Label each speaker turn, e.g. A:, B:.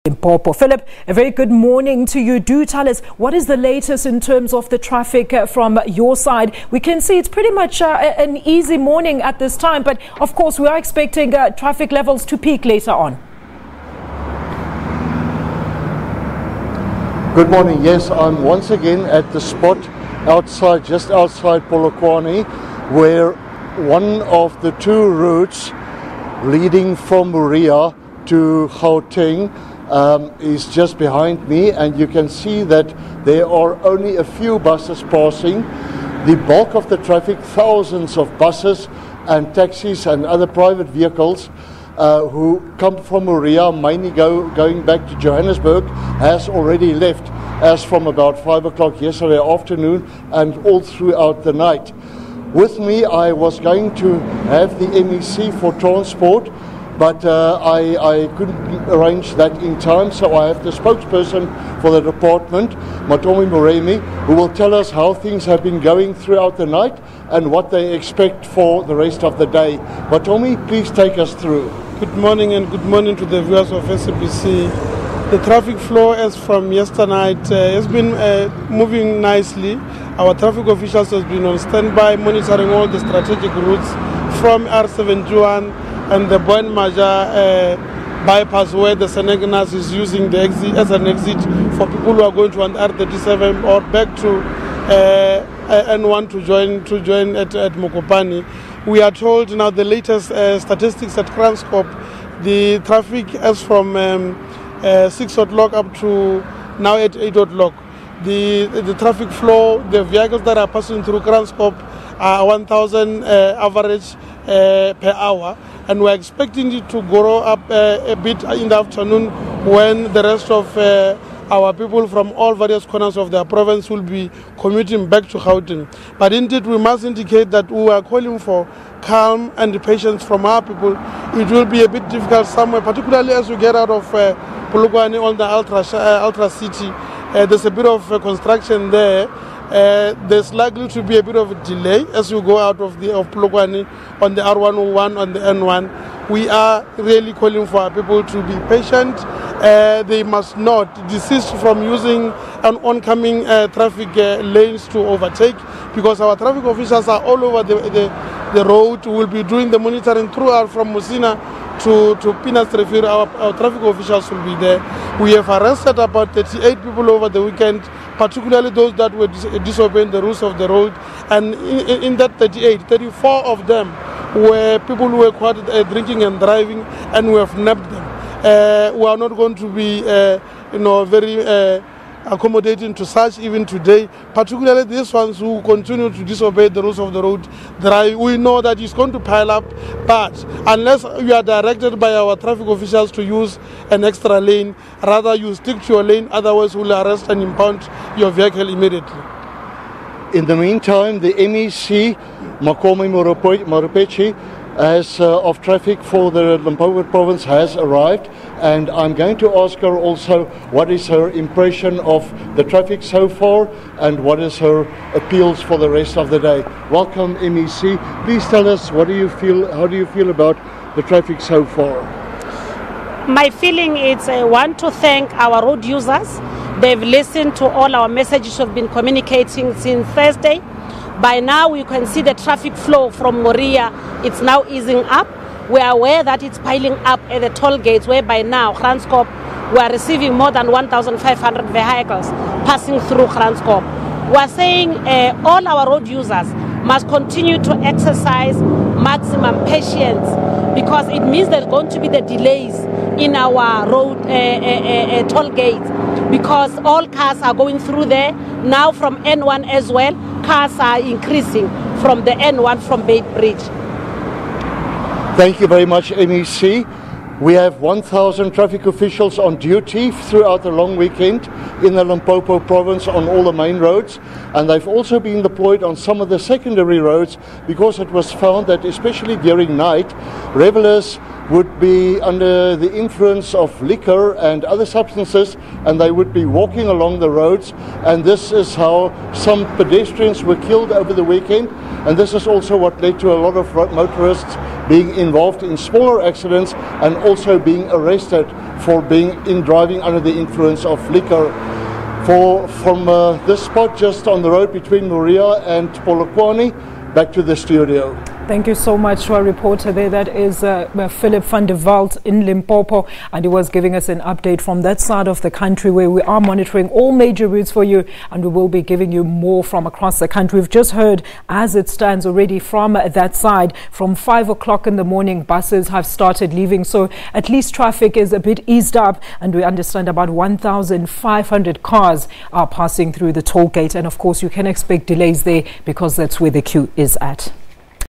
A: Limpopo. Philip, a very good morning to you. Do tell us, what is the latest in terms of the traffic from your side? We can see it's pretty much an easy morning at this time, but of course we are expecting traffic levels to peak later on.
B: Good morning. Yes, I'm once again at the spot outside, just outside Polokwane, where one of the two routes leading from Moria to Gauteng is just behind me, and you can see that there are only a few buses passing. The bulk of the traffic, thousands of buses and taxis and other private vehicles who come from Moria, mainly going back to Johannesburg, has already left as from about 5 o'clock yesterday afternoon and all throughout the night. With me, I was going to have the MEC for transport, but I couldn't arrange that in time, so I have the spokesperson for the department, Motorists, who will tell us how things have been going throughout the night and what they expect for the rest of the day. Matomi, please take us through.
C: Good morning, and good morning to the viewers of SABC. The traffic flow as from yesterday night has been moving nicely. Our traffic officials have been on standby, monitoring all the strategic routes from R71 and the Boen Maja bypass, where the Senegnas is using the exit as an exit for people who are going to R37 or back to N1 to join at Mokopane. We are told now the latest statistics at Transcorp, the traffic as from 6 o'clock up to now at 8 o'clock. The traffic flow, the vehicles that are passing through Transcorp are 1,000 average per hour, and we're expecting it to grow up a bit in the afternoon when the rest of our people from all various corners of the province will be commuting back to Gauteng. But indeed, we must indicate that we are calling for calm and patience from our people. It will be a bit difficult somewhere, particularly as we get out of Polokwane on the Ultra City. There's a bit of construction there. There's likely to be a bit of a delay as you go out of Polokwane on the R101 on the N1. We are really calling for our people to be patient. They must not desist from using an oncoming traffic lanes to overtake, because our traffic officials are all over the road. We'll be doing the monitoring throughout from Musina to Pinas Trefiro. Our traffic officials will be there. We have arrested about 38 people over the weekend, particularly those that were disobeying the rules of the road. And in that 38, 34 of them were people who were caught drinking and driving, and we have nabbed them. We are not going to be, very accommodating to such even today, particularly these ones who continue to disobey the rules of the road. We know that it's going to pile up, but unless you are directed by our traffic officials to use an extra lane, rather you stick to your lane, otherwise we'll arrest and impound your vehicle immediately.
B: In the meantime, the MEC, Makomi Moropechi, of traffic for the Limpopo province has arrived, and I'm going to ask her also what is her impression of the traffic so far and what is her appeals for the rest of the day. Welcome, MEC. Please tell us, how do you feel about the traffic so far?
D: My feeling is I want to thank our road users. They've listened to all our messages we've been communicating since Thursday. By now, we can see the traffic flow from Moria. It's now easing up. We are aware that it's piling up at the toll gates, where by now, Transcorp, we are receiving more than 1,500 vehicles passing through Transcorp. We are saying all our road users must continue to exercise maximum patience, because it means there's going to be the delays in our road toll gates, because all cars are going through there. Now from N1 as well, cars are increasing from the N1 from Bay Bridge.
B: Thank you very much, MEC. We have 1,000 traffic officials on duty throughout the long weekend in the Limpopo province on all the main roads, and they've also been deployed on some of the secondary roads, because it was found that especially during night, revelers would be under the influence of liquor and other substances, and they would be walking along the roads, and this is how some pedestrians were killed over the weekend, and this is also what led to a lot of motorists being involved in smaller accidents and also being arrested for driving under the influence of liquor. From this spot just on the road between Moria and Polokwane, back to the studio.
A: Thank you so much to our reporter there. That is Philip van der Walt in Limpopo, and he was giving us an update from that side of the country where we are monitoring all major routes for you, and we will be giving you more from across the country. We've just heard, as it stands already from that side, from 5 o'clock in the morning, buses have started leaving, so at least traffic is a bit eased up, and we understand about 1,500 cars are passing through the toll gate, and of course you can expect delays there because that's where the queue is at.